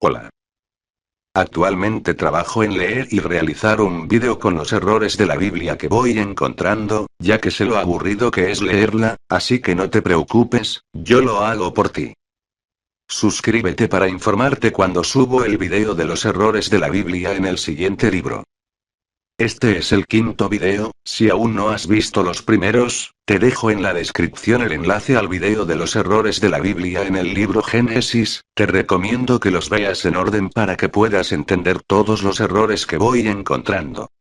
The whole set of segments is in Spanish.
Hola. Actualmente trabajo en leer y realizar un vídeo con los errores de la Biblia que voy encontrando, ya que sé lo aburrido que es leerla, así que no te preocupes, yo lo hago por ti. Suscríbete para informarte cuando subo el vídeo de los errores de la Biblia en el siguiente libro. Este es el quinto vídeo. Si aún no has visto los primeros, te dejo en la descripción el enlace al vídeo de los errores de la Biblia en el libro Génesis. Te recomiendo que los veas en orden para que puedas entender todos los errores que voy encontrando.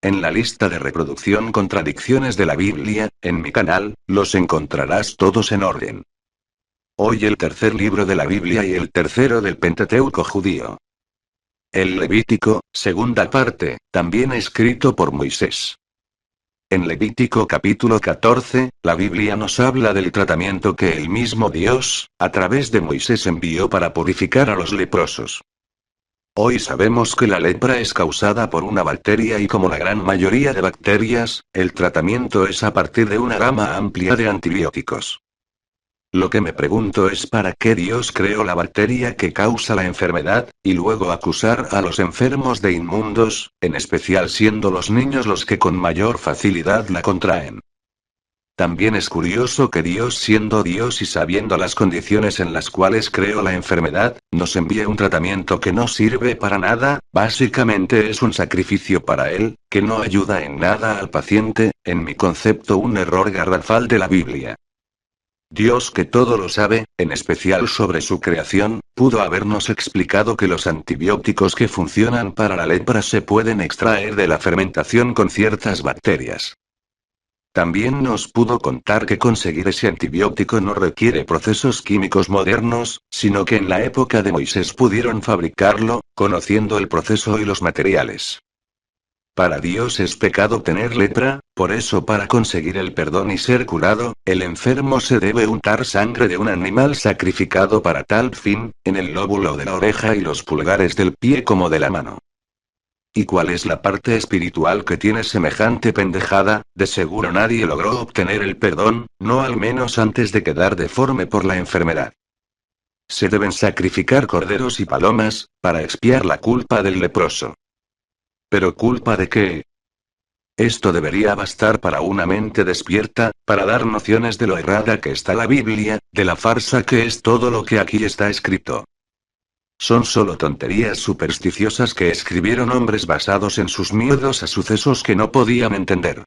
En la lista de reproducción Contradicciones de la Biblia, en mi canal, los encontrarás todos en orden. Hoy el tercer libro de la Biblia y el tercero del Pentateuco judío. El Levítico, segunda parte, también escrito por Moisés. En Levítico capítulo 14, la Biblia nos habla del tratamiento que el mismo Dios, a través de Moisés envió para purificar a los leprosos. Hoy sabemos que la lepra es causada por una bacteria y como la gran mayoría de bacterias, el tratamiento es a partir de una gama amplia de antibióticos. Lo que me pregunto es para qué Dios creó la bacteria que causa la enfermedad, y luego acusar a los enfermos de inmundos, en especial siendo los niños los que con mayor facilidad la contraen. También es curioso que Dios, siendo Dios y sabiendo las condiciones en las cuales creó la enfermedad, nos envíe un tratamiento que no sirve para nada, básicamente es un sacrificio para Él, que no ayuda en nada al paciente, en mi concepto un error garrafal de la Biblia. Dios, que todo lo sabe, en especial sobre su creación, pudo habernos explicado que los antibióticos que funcionan para la lepra se pueden extraer de la fermentación con ciertas bacterias. También nos pudo contar que conseguir ese antibiótico no requiere procesos químicos modernos, sino que en la época de Moisés pudieron fabricarlo, conociendo el proceso y los materiales. Para Dios es pecado tener lepra, por eso para conseguir el perdón y ser curado, el enfermo se debe untar sangre de un animal sacrificado para tal fin, en el lóbulo de la oreja y los pulgares del pie como de la mano. ¿Y cuál es la parte espiritual que tiene semejante pendejada? De seguro nadie logró obtener el perdón, no al menos antes de quedar deforme por la enfermedad. Se deben sacrificar corderos y palomas, para expiar la culpa del leproso. ¿Pero culpa de qué? Esto debería bastar para una mente despierta, para dar nociones de lo errada que está la Biblia, de la farsa que es todo lo que aquí está escrito. Son solo tonterías supersticiosas que escribieron hombres basados en sus miedos a sucesos que no podían entender.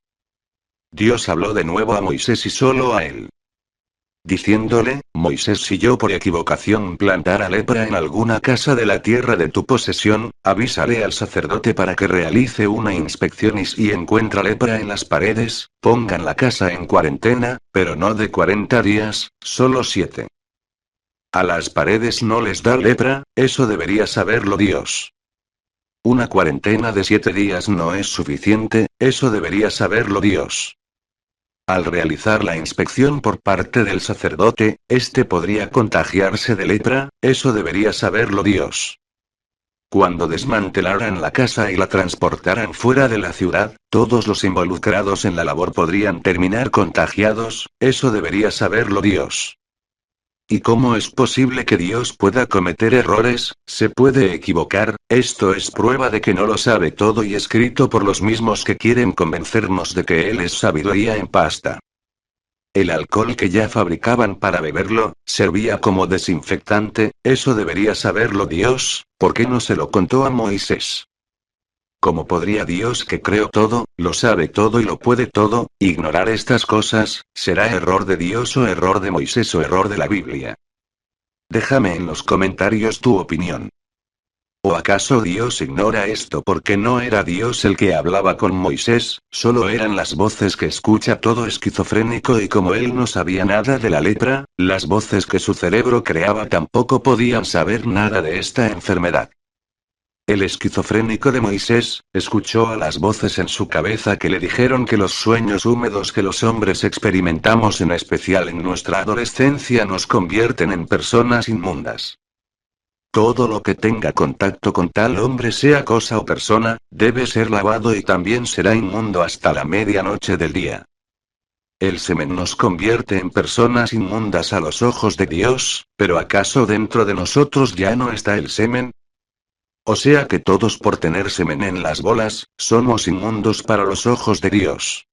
Dios habló de nuevo a Moisés y solo a él. Diciéndole: Moisés, si yo por equivocación plantara lepra en alguna casa de la tierra de tu posesión, avísale al sacerdote para que realice una inspección y si encuentra lepra en las paredes, pongan la casa en cuarentena, pero no de 40 días, solo 7. A las paredes no les da lepra, eso debería saberlo Dios. Una cuarentena de 7 días no es suficiente, eso debería saberlo Dios. Al realizar la inspección por parte del sacerdote, este podría contagiarse de lepra, eso debería saberlo Dios. Cuando desmantelaran la casa y la transportaran fuera de la ciudad, todos los involucrados en la labor podrían terminar contagiados, eso debería saberlo Dios. ¿Y cómo es posible que Dios pueda cometer errores? ¿Se puede equivocar? Esto es prueba de que no lo sabe todo y escrito por los mismos que quieren convencernos de que Él es sabiduría en pasta. El alcohol que ya fabricaban para beberlo, servía como desinfectante, eso debería saberlo Dios, ¿por qué no se lo contó a Moisés? ¿Cómo podría Dios, que creó todo, lo sabe todo y lo puede todo, ignorar estas cosas? ¿Será error de Dios o error de Moisés o error de la Biblia? Déjame en los comentarios tu opinión. ¿O acaso Dios ignora esto porque no era Dios el que hablaba con Moisés, solo eran las voces que escucha todo esquizofrénico y como él no sabía nada de la lepra, las voces que su cerebro creaba tampoco podían saber nada de esta enfermedad? El esquizofrénico de Moisés, escuchó a las voces en su cabeza que le dijeron que los sueños húmedos que los hombres experimentamos en especial en nuestra adolescencia nos convierten en personas inmundas. Todo lo que tenga contacto con tal hombre, sea cosa o persona, debe ser lavado y también será inmundo hasta la medianoche del día. El semen nos convierte en personas inmundas a los ojos de Dios, pero ¿acaso dentro de nosotros ya no está el semen? O sea que todos por tener semen en las bolas, somos inmundos para los ojos de Dios.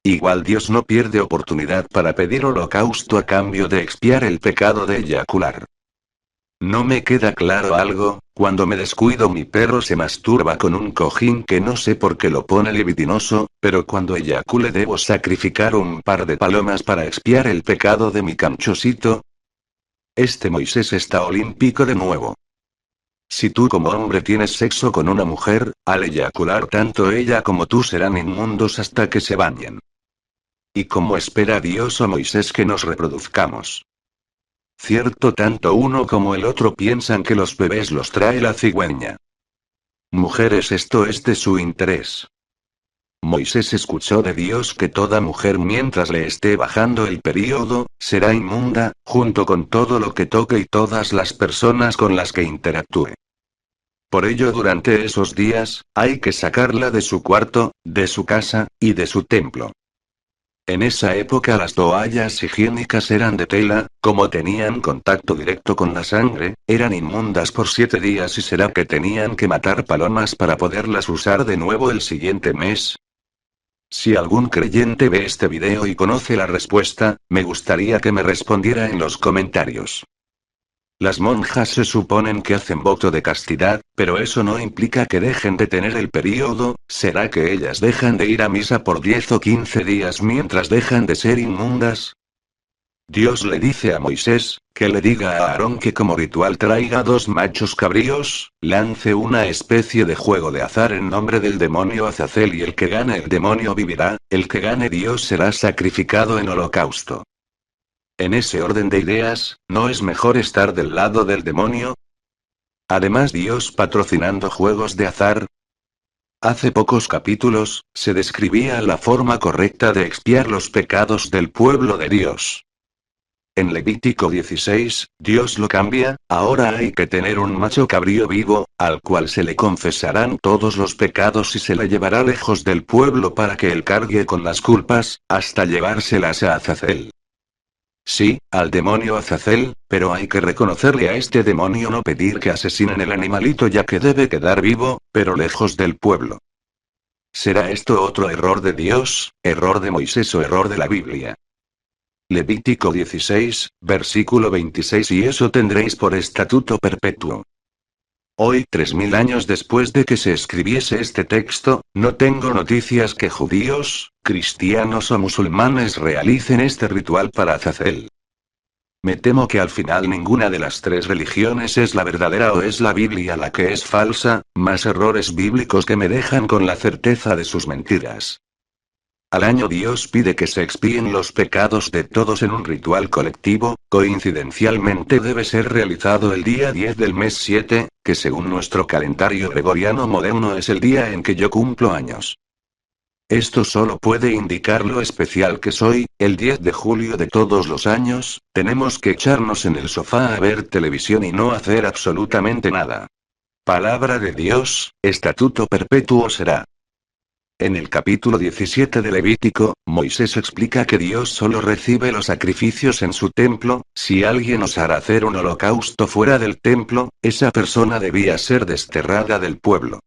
Igual Dios no pierde oportunidad para pedir holocausto a cambio de expiar el pecado de eyacular. No me queda claro algo, cuando me descuido mi perro se masturba con un cojín que no sé por qué lo pone libidinoso, pero cuando eyacule debo sacrificar un par de palomas para expiar el pecado de mi canchosito. Este Moisés está olímpico de nuevo. Si tú como hombre tienes sexo con una mujer, al eyacular tanto ella como tú serán inmundos hasta que se bañen. ¿Y cómo espera Dios o Moisés que nos reproduzcamos? Cierto, tanto uno como el otro piensan que los bebés los trae la cigüeña. Mujeres, esto es de su interés. Moisés escuchó de Dios que toda mujer mientras le esté bajando el período, será inmunda, junto con todo lo que toque y todas las personas con las que interactúe. Por ello durante esos días, hay que sacarla de su cuarto, de su casa, y de su templo. En esa época las toallas higiénicas eran de tela, como tenían contacto directo con la sangre, eran inmundas por 7 días y será que tenían que matar palomas para poderlas usar de nuevo el siguiente mes. Si algún creyente ve este video y conoce la respuesta, me gustaría que me respondiera en los comentarios. Las monjas se suponen que hacen voto de castidad, pero eso no implica que dejen de tener el período. ¿Será que ellas dejan de ir a misa por 10 o 15 días mientras dejan de ser inmundas? Dios le dice a Moisés, que le diga a Aarón que como ritual traiga 2 machos cabríos, lance una especie de juego de azar en nombre del demonio Azazel y el que gane el demonio vivirá, el que gane Dios será sacrificado en holocausto. En ese orden de ideas, ¿no es mejor estar del lado del demonio? Además, Dios patrocinando juegos de azar. Hace pocos capítulos, se describía la forma correcta de expiar los pecados del pueblo de Dios. En Levítico 16, Dios lo cambia, ahora hay que tener un macho cabrío vivo, al cual se le confesarán todos los pecados y se le llevará lejos del pueblo para que él cargue con las culpas, hasta llevárselas a Azazel. Sí, al demonio Azazel, pero hay que reconocerle a este demonio, no pedir que asesinen el animalito ya que debe quedar vivo, pero lejos del pueblo. ¿Será esto otro error de Dios, error de Moisés o error de la Biblia? Levítico 16, versículo 26 y eso tendréis por estatuto perpetuo. Hoy, 3000 años después de que se escribiese este texto, no tengo noticias que judíos, cristianos o musulmanes realicen este ritual para Azazel. Me temo que al final ninguna de las 3 religiones es la verdadera o es la Biblia la que es falsa, más errores bíblicos que me dejan con la certeza de sus mentiras. Al año Dios pide que se expíen los pecados de todos en un ritual colectivo, coincidencialmente debe ser realizado el día 10 del mes 7, que según nuestro calendario gregoriano moderno es el día en que yo cumplo años. Esto solo puede indicar lo especial que soy. El 10 de julio de todos los años, tenemos que echarnos en el sofá a ver televisión y no hacer absolutamente nada. Palabra de Dios, estatuto perpetuo será. En el capítulo 17 de Levítico, Moisés explica que Dios solo recibe los sacrificios en su templo. Si alguien osara hacer un holocausto fuera del templo, esa persona debía ser desterrada del pueblo.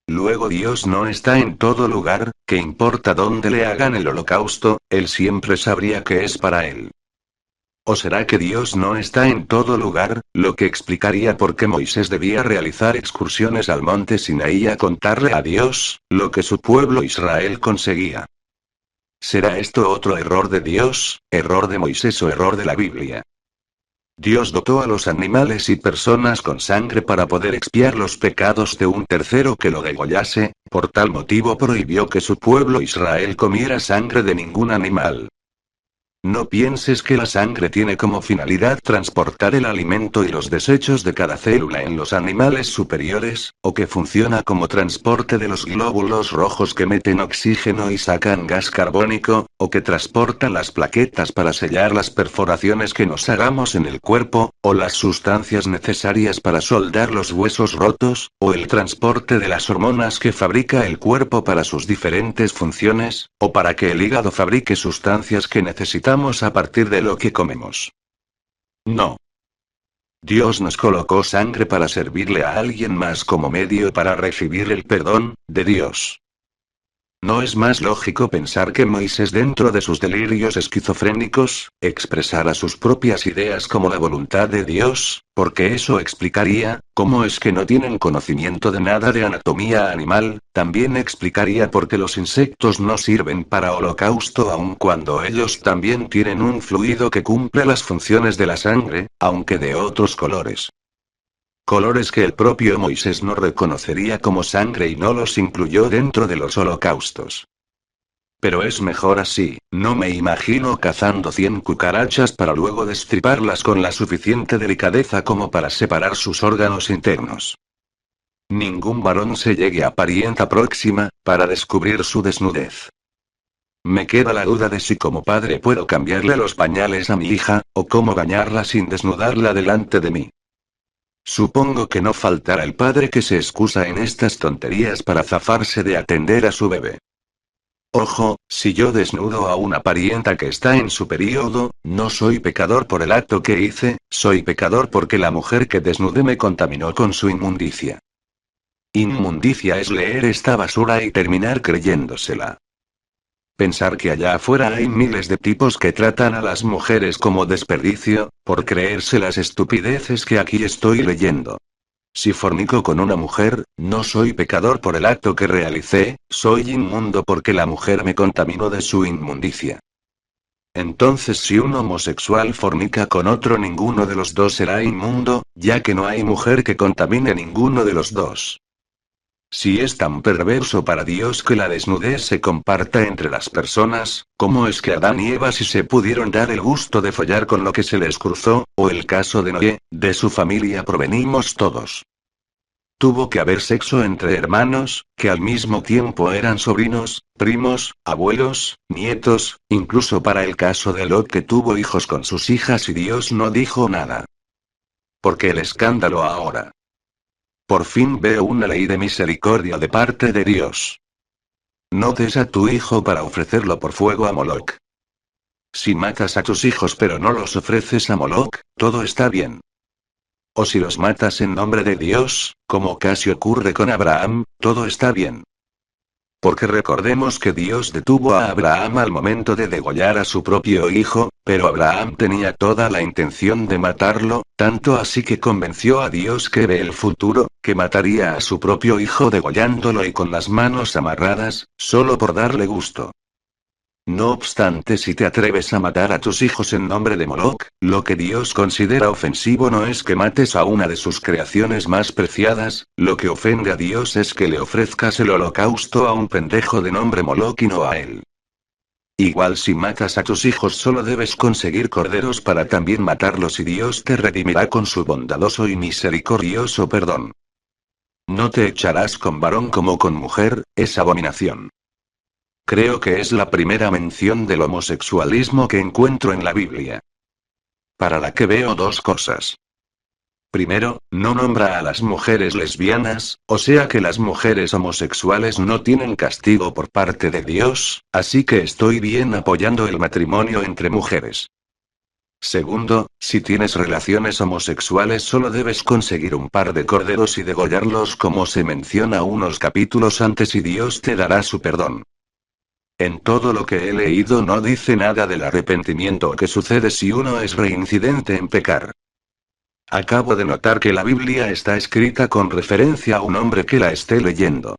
Luego Dios no está en todo lugar, que importa dónde le hagan el holocausto, él siempre sabría que es para él. ¿O será que Dios no está en todo lugar, lo que explicaría por qué Moisés debía realizar excursiones al monte Sinaí a contarle a Dios, lo que su pueblo Israel conseguía? ¿Será esto otro error de Dios, error de Moisés o error de la Biblia? Dios dotó a los animales y personas con sangre para poder expiar los pecados de un tercero que lo degollase, por tal motivo prohibió que su pueblo Israel comiera sangre de ningún animal. No pienses que la sangre tiene como finalidad transportar el alimento y los desechos de cada célula en los animales superiores, o que funciona como transporte de los glóbulos rojos que meten oxígeno y sacan gas carbónico, o que transportan las plaquetas para sellar las perforaciones que nos hagamos en el cuerpo, o las sustancias necesarias para soldar los huesos rotos, o el transporte de las hormonas que fabrica el cuerpo para sus diferentes funciones, o para que el hígado fabrique sustancias que necesitamos a partir de lo que comemos. No. Dios nos colocó sangre para servirle a alguien más como medio para recibir el perdón de Dios. ¿No es más lógico pensar que Moisés, dentro de sus delirios esquizofrénicos, expresara sus propias ideas como la voluntad de Dios? Porque eso explicaría cómo es que no tienen conocimiento de nada de anatomía animal, también explicaría por qué los insectos no sirven para holocausto aun cuando ellos también tienen un fluido que cumple las funciones de la sangre, aunque de otros colores. Colores que el propio Moisés no reconocería como sangre y no los incluyó dentro de los holocaustos. Pero es mejor así, no me imagino cazando 100 cucarachas para luego destriparlas con la suficiente delicadeza como para separar sus órganos internos. Ningún varón se llegue a parienta próxima, para descubrir su desnudez. Me queda la duda de si como padre puedo cambiarle los pañales a mi hija, o cómo bañarla sin desnudarla delante de mí. Supongo que no faltará el padre que se excusa en estas tonterías para zafarse de atender a su bebé. Ojo, si yo desnudo a una parienta que está en su período, no soy pecador por el acto que hice, soy pecador porque la mujer que desnudé me contaminó con su inmundicia. Inmundicia es leer esta basura y terminar creyéndosela. Pensar que allá afuera hay miles de tipos que tratan a las mujeres como desperdicio, por creerse las estupideces que aquí estoy leyendo. Si fornico con una mujer, no soy pecador por el acto que realicé, soy inmundo porque la mujer me contaminó de su inmundicia. Entonces, si un homosexual fornica con otro, ninguno de los dos será inmundo, ya que no hay mujer que contamine ninguno de los dos. Si es tan perverso para Dios que la desnudez se comparta entre las personas, ¿cómo es que Adán y Eva sí se pudieron dar el gusto de follar con lo que se les cruzó, o el caso de Noé, de su familia provenimos todos? Tuvo que haber sexo entre hermanos, que al mismo tiempo eran sobrinos, primos, abuelos, nietos, incluso para el caso de Lot, que tuvo hijos con sus hijas y Dios no dijo nada. ¿Por qué el escándalo ahora? Por fin veo una ley de misericordia de parte de Dios. No des a tu hijo para ofrecerlo por fuego a Moloc. Si matas a tus hijos pero no los ofreces a Moloc, todo está bien. O si los matas en nombre de Dios, como casi ocurre con Abraham, todo está bien. Porque recordemos que Dios detuvo a Abraham al momento de degollar a su propio hijo, pero Abraham tenía toda la intención de matarlo, tanto así que convenció a Dios que ve el futuro, que mataría a su propio hijo degollándolo y con las manos amarradas, solo por darle gusto. No obstante, si te atreves a matar a tus hijos en nombre de Moloc, lo que Dios considera ofensivo no es que mates a una de sus creaciones más preciadas, lo que ofende a Dios es que le ofrezcas el holocausto a un pendejo de nombre Moloc y no a él. Igual si matas a tus hijos solo debes conseguir corderos para también matarlos y Dios te redimirá con su bondadoso y misericordioso perdón. No te echarás con varón como con mujer, es abominación. Creo que es la primera mención del homosexualismo que encuentro en la Biblia. Para la que veo dos cosas. Primero, no nombra a las mujeres lesbianas, o sea que las mujeres homosexuales no tienen castigo por parte de Dios, así que estoy bien apoyando el matrimonio entre mujeres. Segundo, si tienes relaciones homosexuales solo debes conseguir un par de corderos y degollarlos como se menciona unos capítulos antes y Dios te dará su perdón. En todo lo que he leído no dice nada del arrepentimiento que sucede si uno es reincidente en pecar. Acabo de notar que la Biblia está escrita con referencia a un hombre que la esté leyendo.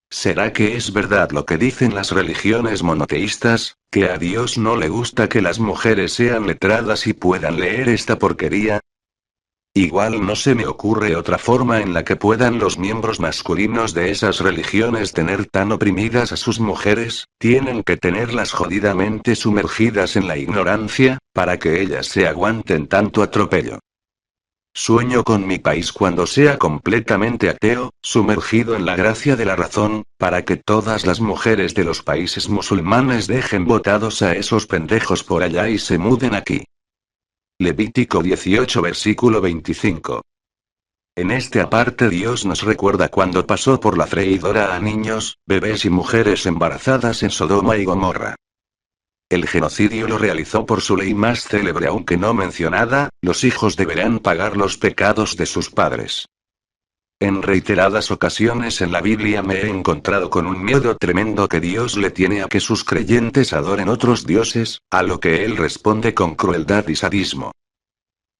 ¿Será que es verdad lo que dicen las religiones monoteístas, que a Dios no le gusta que las mujeres sean letradas y puedan leer esta porquería? Igual no se me ocurre otra forma en la que puedan los miembros masculinos de esas religiones tener tan oprimidas a sus mujeres, tienen que tenerlas jodidamente sumergidas en la ignorancia, para que ellas se aguanten tanto atropello. Sueño con mi país cuando sea completamente ateo, sumergido en la gracia de la razón, para que todas las mujeres de los países musulmanes dejen botados a esos pendejos por allá y se muden aquí. Levítico 18 versículo 25. En este aparte Dios nos recuerda cuando pasó por la freidora a niños, bebés y mujeres embarazadas en Sodoma y Gomorra. El genocidio lo realizó por su ley más célebre aunque no mencionada, los hijos deberán pagar los pecados de sus padres. En reiteradas ocasiones en la Biblia me he encontrado con un miedo tremendo que Dios le tiene a que sus creyentes adoren otros dioses, a lo que Él responde con crueldad y sadismo.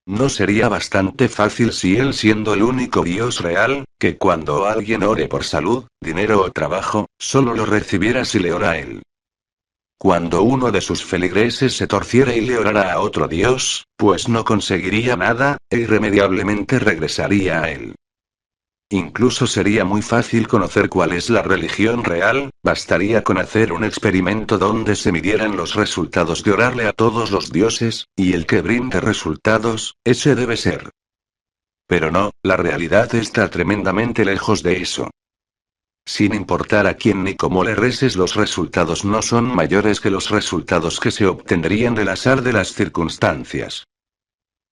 ¿No sería bastante fácil si Él siendo el único Dios real, que cuando alguien ore por salud, dinero o trabajo, solo lo recibiera si le ora a Él? Cuando uno de sus feligreses se torciera y le orara a otro Dios, pues no conseguiría nada, e irremediablemente regresaría a Él. Incluso sería muy fácil conocer cuál es la religión real, bastaría con hacer un experimento donde se midieran los resultados de orarle a todos los dioses, y el que brinde resultados, ese debe ser. Pero no, la realidad está tremendamente lejos de eso. Sin importar a quién ni cómo le reces, los resultados no son mayores que los resultados que se obtendrían del azar de las circunstancias.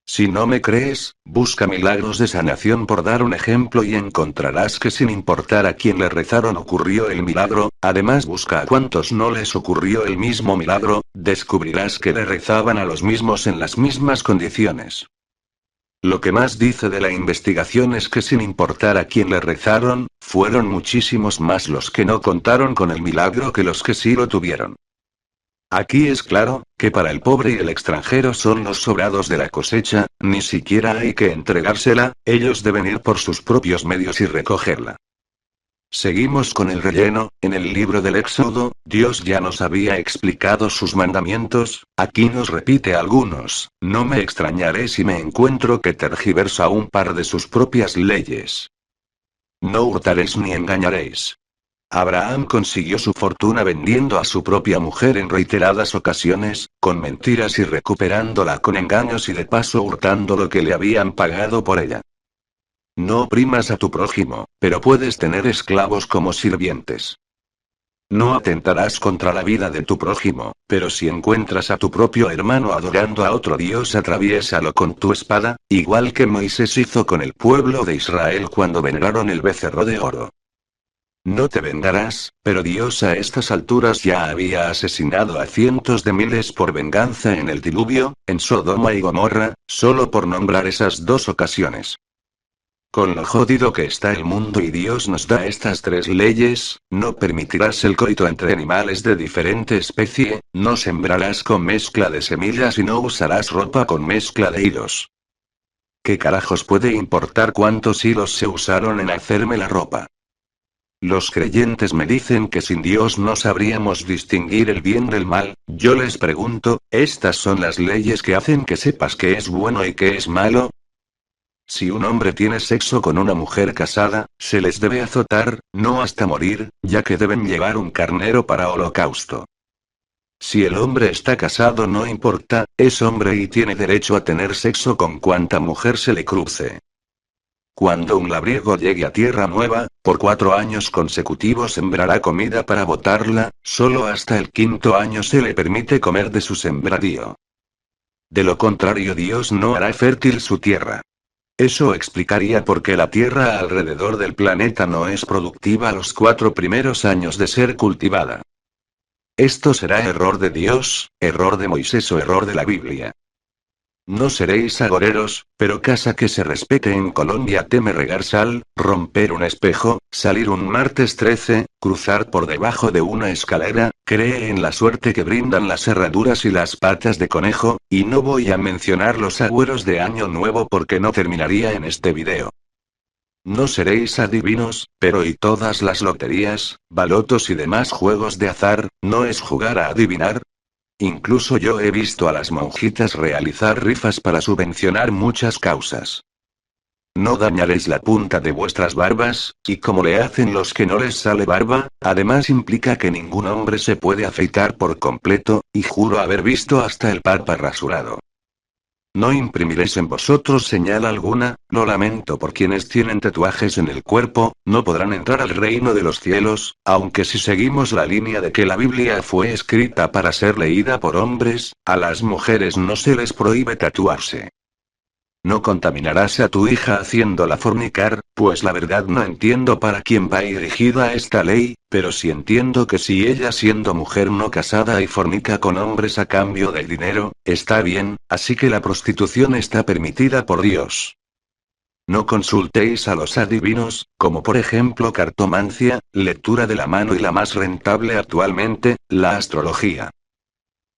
Si no me crees, busca milagros de sanación por dar un ejemplo y encontrarás que sin importar a quién le rezaron ocurrió el milagro, además busca a cuántos no les ocurrió el mismo milagro, descubrirás que le rezaban a los mismos en las mismas condiciones. Lo que más dice de la investigación es que sin importar a quién le rezaron, fueron muchísimos más los que no contaron con el milagro que los que sí lo tuvieron. Aquí es claro, que para el pobre y el extranjero son los sobrados de la cosecha, ni siquiera hay que entregársela, ellos deben ir por sus propios medios y recogerla. Seguimos con el relleno, en el libro del Éxodo, Dios ya nos había explicado sus mandamientos, aquí nos repite algunos, no me extrañaré si me encuentro que tergiversa un par de sus propias leyes. No hurtaréis ni engañaréis. Abraham consiguió su fortuna vendiendo a su propia mujer en reiteradas ocasiones, con mentiras y recuperándola con engaños y de paso hurtando lo que le habían pagado por ella. No oprimas a tu prójimo, pero puedes tener esclavos como sirvientes. No atentarás contra la vida de tu prójimo, pero si encuentras a tu propio hermano adorando a otro dios atraviésalo con tu espada, igual que Moisés hizo con el pueblo de Israel cuando veneraron el becerro de oro. No te vengarás, pero Dios a estas alturas ya había asesinado a cientos de miles por venganza en el diluvio, en Sodoma y Gomorra, solo por nombrar esas dos ocasiones. Con lo jodido que está el mundo y Dios nos da estas tres leyes, no permitirás el coito entre animales de diferente especie, no sembrarás con mezcla de semillas y no usarás ropa con mezcla de hilos. ¿Qué carajos puede importar cuántos hilos se usaron en hacerme la ropa? Los creyentes me dicen que sin Dios no sabríamos distinguir el bien del mal, yo les pregunto, ¿estas son las leyes que hacen que sepas qué es bueno y qué es malo? Si un hombre tiene sexo con una mujer casada, se les debe azotar, no hasta morir, ya que deben llevar un carnero para holocausto. Si el hombre está casado no importa, es hombre y tiene derecho a tener sexo con cuanta mujer se le cruce. Cuando un labriego llegue a tierra nueva, por 4 años consecutivos sembrará comida para botarla, solo hasta el 5.º año se le permite comer de su sembradío. De lo contrario Dios no hará fértil su tierra. Eso explicaría por qué la tierra alrededor del planeta no es productiva los 4 primeros años de ser cultivada. Esto será error de Dios, error de Moisés o error de la Biblia. No seréis agoreros, pero casa que se respete en Colombia teme regar sal, romper un espejo, salir un martes 13, cruzar por debajo de una escalera, cree en la suerte que brindan las herraduras y las patas de conejo, y no voy a mencionar los agüeros de Año Nuevo porque no terminaría en este video. No seréis adivinos, pero y todas las loterías, balotos y demás juegos de azar, ¿no es jugar a adivinar? Incluso yo he visto a las monjitas realizar rifas para subvencionar muchas causas. No dañaréis la punta de vuestras barbas, y como le hacen los que no les sale barba, además implica que ningún hombre se puede afeitar por completo, y juro haber visto hasta el papa rasurado. No imprimiréis en vosotros señal alguna, lo lamento por quienes tienen tatuajes en el cuerpo, no podrán entrar al reino de los cielos, aunque si seguimos la línea de que la Biblia fue escrita para ser leída por hombres, a las mujeres no se les prohíbe tatuarse. No contaminarás a tu hija haciéndola fornicar, pues la verdad no entiendo para quién va dirigida esta ley, pero sí entiendo que si ella siendo mujer no casada y fornica con hombres a cambio del dinero, está bien, así que la prostitución está permitida por Dios. No consultéis a los adivinos, como por ejemplo cartomancia, lectura de la mano y la más rentable actualmente, la astrología.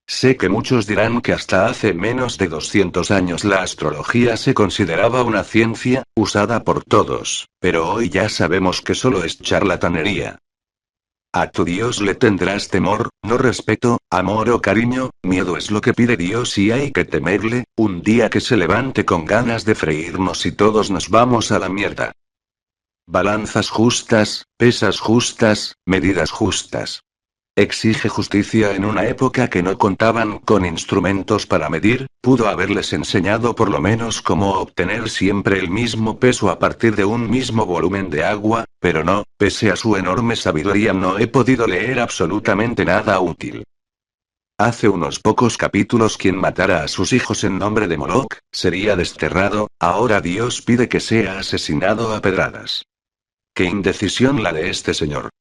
Sé que muchos dirán que hasta hace menos de 200 años la astrología se consideraba una ciencia, usada por todos, pero hoy ya sabemos que solo es charlatanería. A tu Dios le tendrás temor, no respeto, amor o cariño, miedo es lo que pide Dios y hay que temerle, un día que se levante con ganas de freírnos y todos nos vamos a la mierda. Balanzas justas, pesas justas, medidas justas. Exige justicia en una época que no contaban con instrumentos para medir, pudo haberles enseñado por lo menos cómo obtener siempre el mismo peso a partir de un mismo volumen de agua, pero no, pese a su enorme sabiduría no he podido leer absolutamente nada útil. Hace unos pocos capítulos quien matara a sus hijos en nombre de Moloch, sería desterrado, ahora Dios pide que sea asesinado a pedradas. ¡Qué indecisión la de este señor!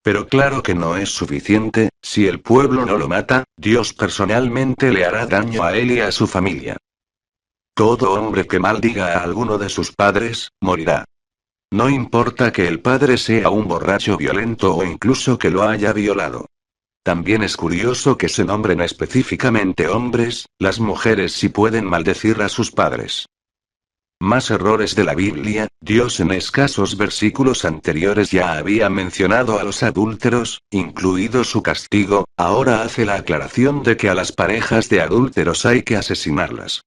Pero claro que no es suficiente, si el pueblo no lo mata, Dios personalmente le hará daño a él y a su familia. Todo hombre que maldiga a alguno de sus padres, morirá. No importa que el padre sea un borracho violento o incluso que lo haya violado. También es curioso que se nombren específicamente hombres, las mujeres sí pueden maldecir a sus padres. Más errores de la Biblia, Dios en escasos versículos anteriores ya había mencionado a los adúlteros, incluido su castigo, ahora hace la aclaración de que a las parejas de adúlteros hay que asesinarlas.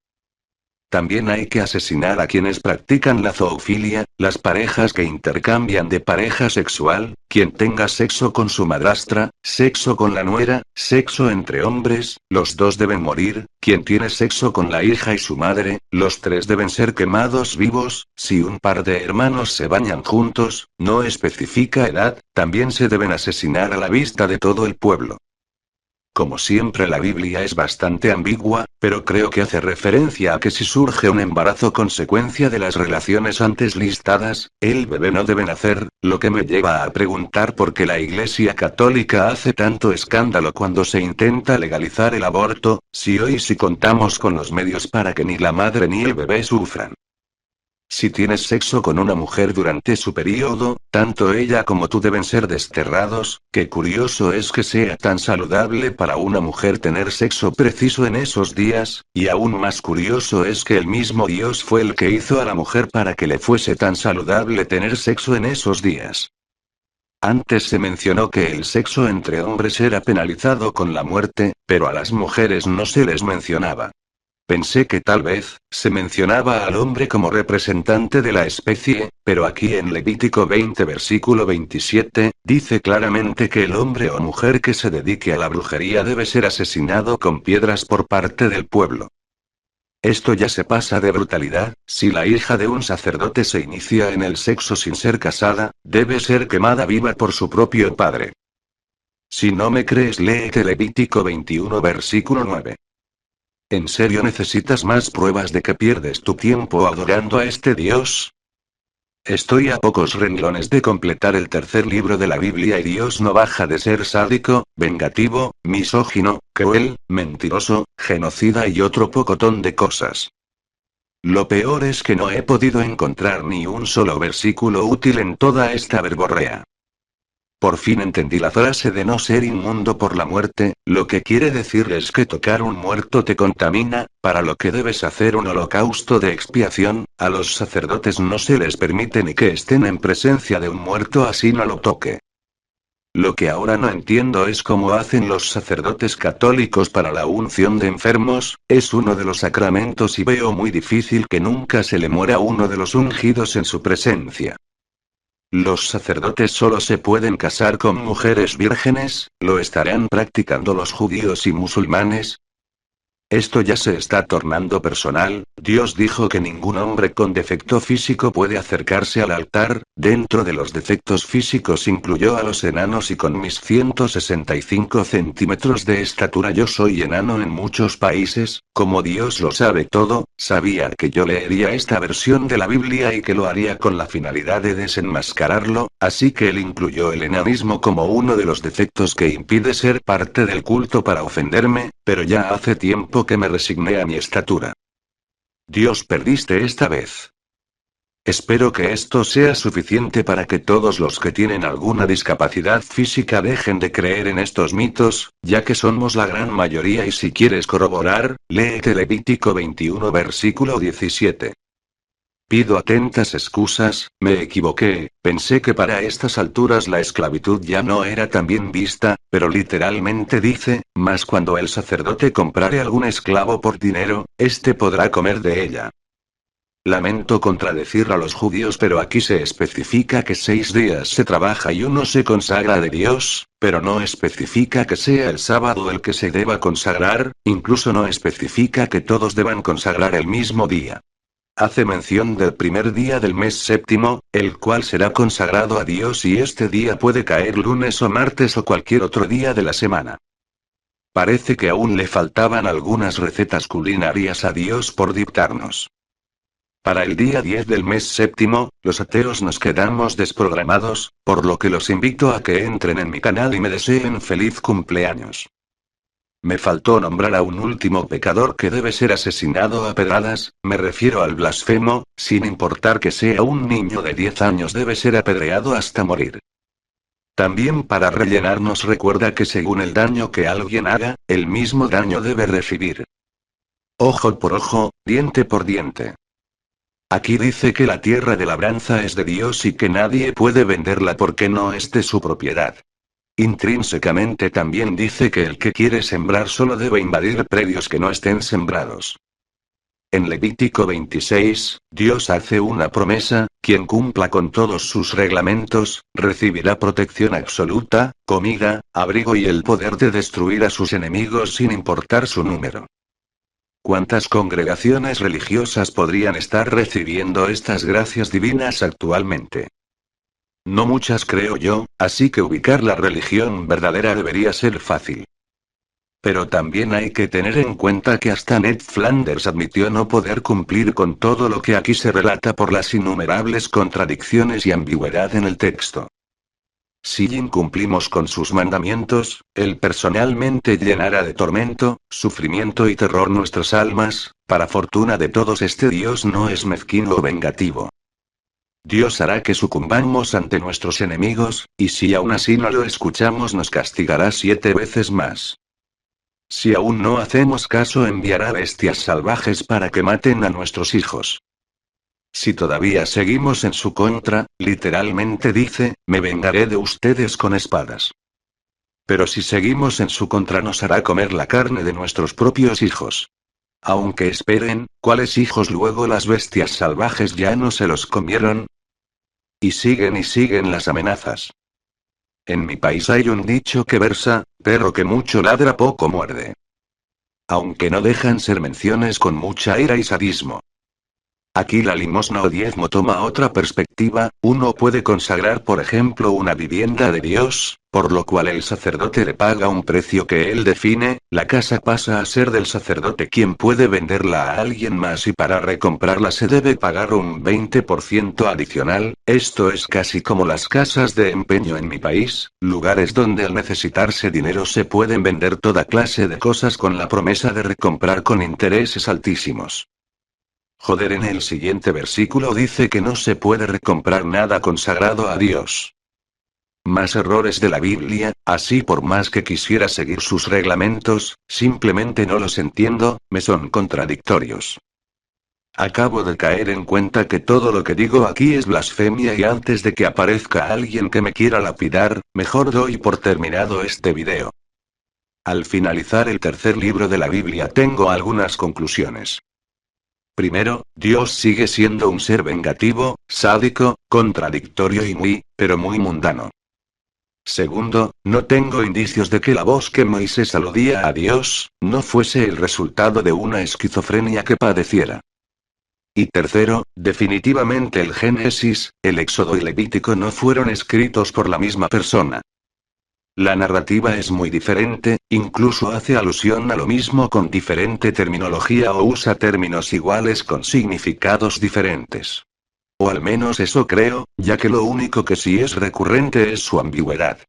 También hay que asesinar a quienes practican la zoofilia, las parejas que intercambian de pareja sexual, quien tenga sexo con su madrastra, sexo con la nuera, sexo entre hombres, los dos deben morir, quien tiene sexo con la hija y su madre, los tres deben ser quemados vivos, si un par de hermanos se bañan juntos, no especifica edad, también se deben asesinar a la vista de todo el pueblo. Como siempre la Biblia es bastante ambigua, pero creo que hace referencia a que si surge un embarazo consecuencia de las relaciones antes listadas, el bebé no debe nacer, lo que me lleva a preguntar por qué la Iglesia Católica hace tanto escándalo cuando se intenta legalizar el aborto, si hoy sí contamos con los medios para que ni la madre ni el bebé sufran. Si tienes sexo con una mujer durante su periodo, tanto ella como tú deben ser desterrados, qué curioso es que sea tan saludable para una mujer tener sexo preciso en esos días, y aún más curioso es que el mismo Dios fue el que hizo a la mujer para que le fuese tan saludable tener sexo en esos días. Antes se mencionó que el sexo entre hombres era penalizado con la muerte, pero a las mujeres no se les mencionaba. Pensé que tal vez, se mencionaba al hombre como representante de la especie, pero aquí en Levítico 20 versículo 27, dice claramente que el hombre o mujer que se dedique a la brujería debe ser asesinado con piedras por parte del pueblo. Esto ya se pasa de brutalidad, si la hija de un sacerdote se inicia en el sexo sin ser casada, debe ser quemada viva por su propio padre. Si no me crees, léete Levítico 21 versículo 9. ¿En serio necesitas más pruebas de que pierdes tu tiempo adorando a este Dios? Estoy a pocos renglones de completar el tercer libro de la Biblia y Dios no baja de ser sádico, vengativo, misógino, cruel, mentiroso, genocida y otro pocotón de cosas. Lo peor es que no he podido encontrar ni un solo versículo útil en toda esta verborrea. Por fin entendí la frase de no ser inmundo por la muerte, lo que quiere decir es que tocar un muerto te contamina, para lo que debes hacer un holocausto de expiación, a los sacerdotes no se les permite ni que estén en presencia de un muerto así no lo toque. Lo que ahora no entiendo es cómo hacen los sacerdotes católicos para la unción de enfermos, es uno de los sacramentos y veo muy difícil que nunca se le muera uno de los ungidos en su presencia. Los sacerdotes solo se pueden casar con mujeres vírgenes, ¿lo estarán practicando los judíos y musulmanes? Esto ya se está tornando personal. Dios dijo que ningún hombre con defecto físico puede acercarse al altar. Dentro de los defectos físicos incluyó a los enanos y con mis 165 centímetros de estatura yo soy enano en muchos países. Como Dios lo sabe todo, sabía que yo leería esta versión de la Biblia y que lo haría con la finalidad de desenmascararlo, así que él incluyó el enanismo como uno de los defectos que impide ser parte del culto para ofenderme, pero ya hace tiempo que me resigné a mi estatura. Dios, perdiste esta vez. Espero que esto sea suficiente para que todos los que tienen alguna discapacidad física dejen de creer en estos mitos, ya que somos la gran mayoría y si quieres corroborar, léete Levítico 21 versículo 17. Pido atentas excusas, me equivoqué, pensé que para estas alturas la esclavitud ya no era tan bien vista, pero literalmente dice, mas cuando el sacerdote comprare algún esclavo por dinero, éste podrá comer de ella. Lamento contradecir a los judíos, pero aquí se especifica que 6 días se trabaja y uno se consagra de Dios, pero no especifica que sea el sábado el que se deba consagrar, incluso no especifica que todos deban consagrar el mismo día. Hace mención del primer día del mes séptimo, el cual será consagrado a Dios y este día puede caer lunes o martes o cualquier otro día de la semana. Parece que aún le faltaban algunas recetas culinarias a Dios por dictarnos. Para el día 10 del mes séptimo, los ateos nos quedamos desprogramados, por lo que los invito a que entren en mi canal y me deseen feliz cumpleaños. Me faltó nombrar a un último pecador que debe ser asesinado a pedradas, me refiero al blasfemo, sin importar que sea un niño de 10 años debe ser apedreado hasta morir. También para rellenarnos recuerda que según el daño que alguien haga, el mismo daño debe recibir. Ojo por ojo, diente por diente. Aquí dice que la tierra de labranza es de Dios y que nadie puede venderla porque no es de su propiedad. Intrínsecamente también dice que el que quiere sembrar solo debe invadir predios que no estén sembrados. En Levítico 26, Dios hace una promesa, quien cumpla con todos sus reglamentos, recibirá protección absoluta, comida, abrigo y el poder de destruir a sus enemigos sin importar su número. ¿Cuántas congregaciones religiosas podrían estar recibiendo estas gracias divinas actualmente? No muchas creo yo, así que ubicar la religión verdadera debería ser fácil. Pero también hay que tener en cuenta que hasta Ned Flanders admitió no poder cumplir con todo lo que aquí se relata por las innumerables contradicciones y ambigüedad en el texto. Si incumplimos con sus mandamientos, él personalmente llenará de tormento, sufrimiento y terror nuestras almas. Para fortuna de todos, este Dios no es mezquino o vengativo. Dios hará que sucumbamos ante nuestros enemigos, y si aún así no lo escuchamos nos castigará 7 veces más. Si aún no hacemos caso enviará bestias salvajes para que maten a nuestros hijos. Si todavía seguimos en su contra, literalmente dice, me vengaré de ustedes con espadas. Pero si seguimos en su contra nos hará comer la carne de nuestros propios hijos. Aunque esperen, ¿cuáles hijos luego las bestias salvajes ya no se los comieron? Y siguen las amenazas. En mi país hay un dicho que versa, perro que mucho ladra poco muerde. Aunque no dejan ser menciones con mucha ira y sadismo. Aquí la limosna o diezmo toma otra perspectiva, uno puede consagrar por ejemplo una vivienda de Dios, por lo cual el sacerdote le paga un precio que él define, la casa pasa a ser del sacerdote quien puede venderla a alguien más y para recomprarla se debe pagar un 20% adicional, esto es casi como las casas de empeño en mi país, lugares donde al necesitarse dinero se pueden vender toda clase de cosas con la promesa de recomprar con intereses altísimos. Joder, en el siguiente versículo dice que no se puede recomprar nada consagrado a Dios. Más errores de la Biblia, así por más que quisiera seguir sus reglamentos, simplemente no los entiendo, me son contradictorios. Acabo de caer en cuenta que todo lo que digo aquí es blasfemia y antes de que aparezca alguien que me quiera lapidar, mejor doy por terminado este video. Al finalizar el tercer libro de la Biblia tengo algunas conclusiones. Primero, Dios sigue siendo un ser vengativo, sádico, contradictorio y pero muy mundano. Segundo, no tengo indicios de que la voz que Moisés aludía a Dios, no fuese el resultado de una esquizofrenia que padeciera. Y tercero, definitivamente el Génesis, el Éxodo y Levítico no fueron escritos por la misma persona. La narrativa es muy diferente, incluso hace alusión a lo mismo con diferente terminología o usa términos iguales con significados diferentes. O al menos eso creo, ya que lo único que sí es recurrente es su ambigüedad.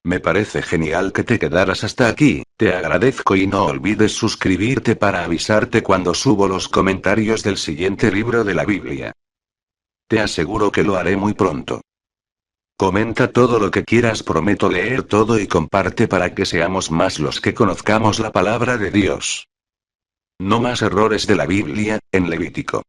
Me parece genial que te quedaras hasta aquí, te agradezco y no olvides suscribirte para avisarte cuando subo los comentarios del siguiente libro de la Biblia. Te aseguro que lo haré muy pronto. Comenta todo lo que quieras, prometo leer todo y comparte para que seamos más los que conozcamos la palabra de Dios. No más errores de la Biblia, en Levítico.